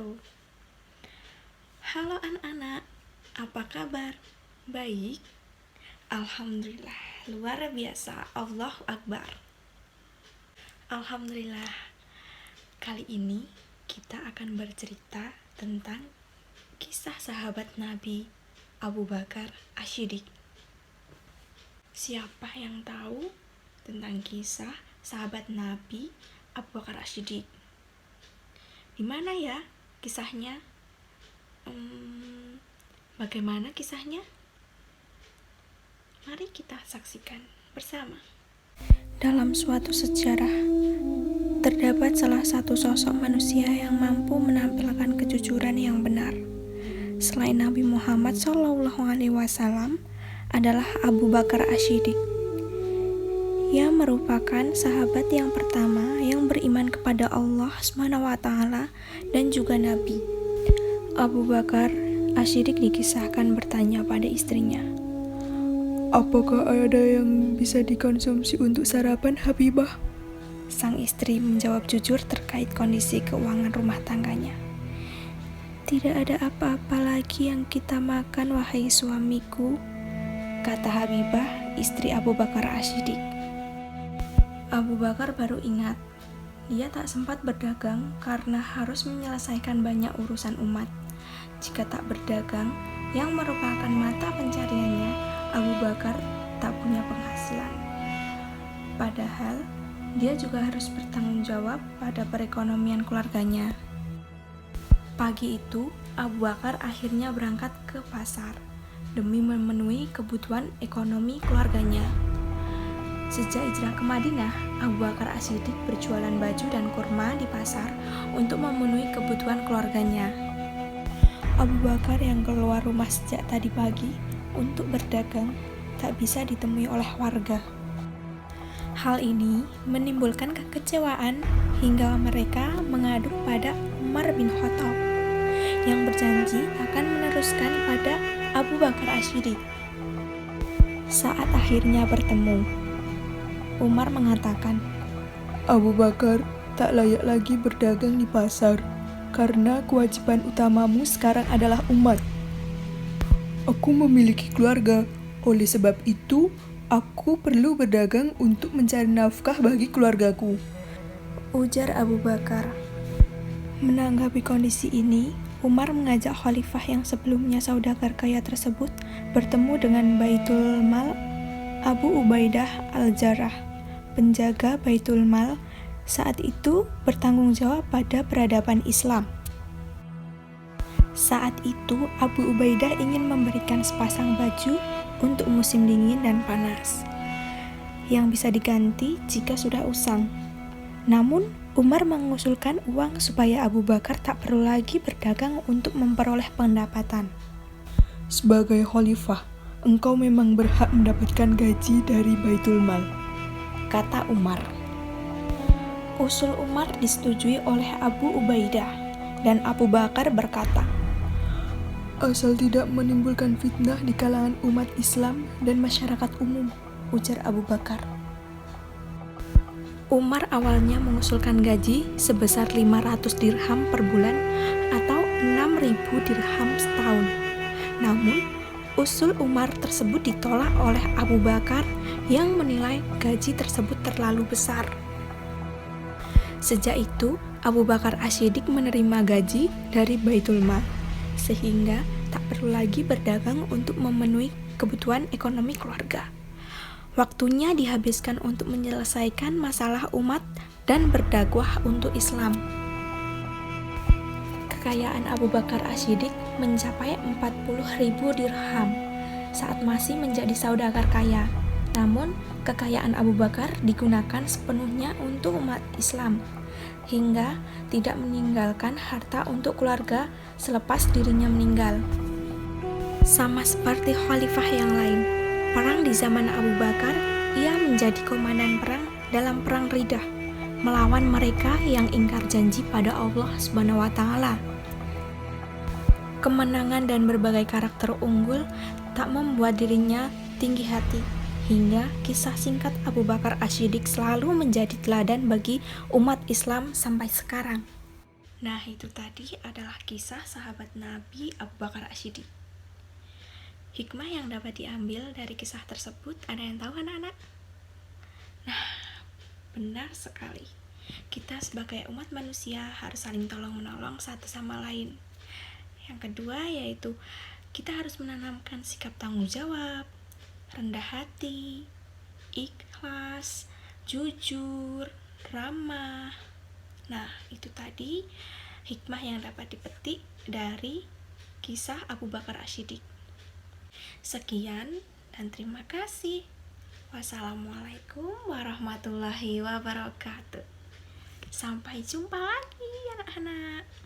wabarakatuh. Halo anak-anak, apa kabar? Baik? Alhamdulillah, luar biasa, Allahu Akbar. Alhamdulillah, kali ini kita akan bercerita tentang kisah sahabat Nabi Abu Bakar As-Siddiq. Siapa yang tahu tentang kisah sahabat Nabi Abu Bakar As-Siddiq? Di mana ya kisahnya? Bagaimana kisahnya? Mari kita saksikan bersama. Dalam suatu sejarah, terdapat salah satu sosok manusia yang mampu menampilkan kejujuran yang benar. Selain Nabi Muhammad SAW, adalah Abu Bakar As-Siddiq, yang merupakan sahabat yang pertama yang beriman kepada Allah SWT dan juga Nabi. Abu Bakar As-Siddiq dikisahkan bertanya pada istrinya, "Apakah ada yang bisa dikonsumsi untuk sarapan, Habibah?" Sang istri menjawab jujur terkait kondisi keuangan rumah tangganya. "Tidak ada apa-apa lagi yang kita makan, wahai suamiku," kata Habibah, istri Abu Bakar As-Siddiq. Abu Bakar baru ingat, dia tak sempat berdagang karena harus menyelesaikan banyak urusan umat. Jika tak berdagang, yang merupakan mata pencariannya, Abu Bakar tak punya penghasilan. Padahal, dia juga harus bertanggung jawab pada perekonomian keluarganya. Pagi itu, Abu Bakar akhirnya berangkat ke pasar demi memenuhi kebutuhan ekonomi keluarganya. Sejak hijrah ke Madinah, Abu Bakar As-Siddiq berjualan baju dan kurma di pasar untuk memenuhi kebutuhan keluarganya. Abu Bakar yang keluar rumah sejak tadi pagi untuk berdagang tak bisa ditemui oleh warga. Hal ini menimbulkan kekecewaan hingga mereka mengadu pada Umar bin Khattab yang berjanji akan meneruskan pada Abu Bakar As-Siddiq. Saat akhirnya bertemu, Umar mengatakan, "Abu Bakar tak layak lagi berdagang di pasar karena kewajiban utamamu sekarang adalah umat. Aku memiliki keluarga, oleh sebab itu aku perlu berdagang untuk mencari nafkah bagi keluargaku," ujar Abu Bakar. Menanggapi kondisi ini, Umar mengajak khalifah yang sebelumnya saudagar kaya tersebut bertemu dengan Baitul Mal Abu Ubaidah Al-Jarrah, penjaga Baitul Mal saat itu bertanggung jawab pada peradaban Islam. Saat itu Abu Ubaidah ingin memberikan sepasang baju untuk musim dingin dan panas, yang bisa diganti jika sudah usang. Namun Umar mengusulkan uang supaya Abu Bakar tak perlu lagi berdagang untuk memperoleh pendapatan. "Sebagai khalifah, engkau memang berhak mendapatkan gaji dari Baitul Mal," kata Umar. Usul Umar disetujui oleh Abu Ubaidah, dan Abu Bakar berkata, "Asal tidak menimbulkan fitnah di kalangan umat Islam dan masyarakat umum," ujar Abu Bakar. Umar awalnya mengusulkan gaji sebesar 500 dirham per bulan atau 6.000 dirham setahun. Namun, usul Umar tersebut ditolak oleh Abu Bakar yang menilai gaji tersebut terlalu besar. Sejak itu, Abu Bakar As-Siddiq menerima gaji dari Baitul Mal, sehingga tak perlu lagi berdagang untuk memenuhi kebutuhan ekonomi keluarga. Waktunya dihabiskan untuk menyelesaikan masalah umat dan berdakwah untuk Islam. Kekayaan Abu Bakar As-Siddiq mencapai 40.000 dirham saat masih menjadi saudagar kaya. Namun, kekayaan Abu Bakar digunakan sepenuhnya untuk umat Islam, hingga tidak meninggalkan harta untuk keluarga selepas dirinya meninggal. Sama seperti khalifah yang lain, perang di zaman Abu Bakar, ia menjadi komandan perang dalam perang Riddah, melawan mereka yang ingkar janji pada Allah SWT. Kemenangan dan berbagai karakter unggul tak membuat dirinya tinggi hati, hingga kisah singkat Abu Bakar As-Siddiq selalu menjadi teladan bagi umat Islam sampai sekarang. Nah, itu tadi adalah kisah sahabat Nabi Abu Bakar As-Siddiq. Hikmah yang dapat diambil dari kisah tersebut, ada yang tahu anak-anak? Nah, benar sekali. Kita sebagai umat manusia harus saling tolong-menolong satu sama lain. Yang kedua yaitu kita harus menanamkan sikap tanggung jawab, rendah hati, ikhlas, jujur, ramah. Nah, itu tadi hikmah yang dapat dipetik dari kisah Abu Bakar As-Siddiq. Sekian dan terima kasih. Wassalamualaikum warahmatullahi wabarakatuh. Sampai jumpa lagi anak-anak.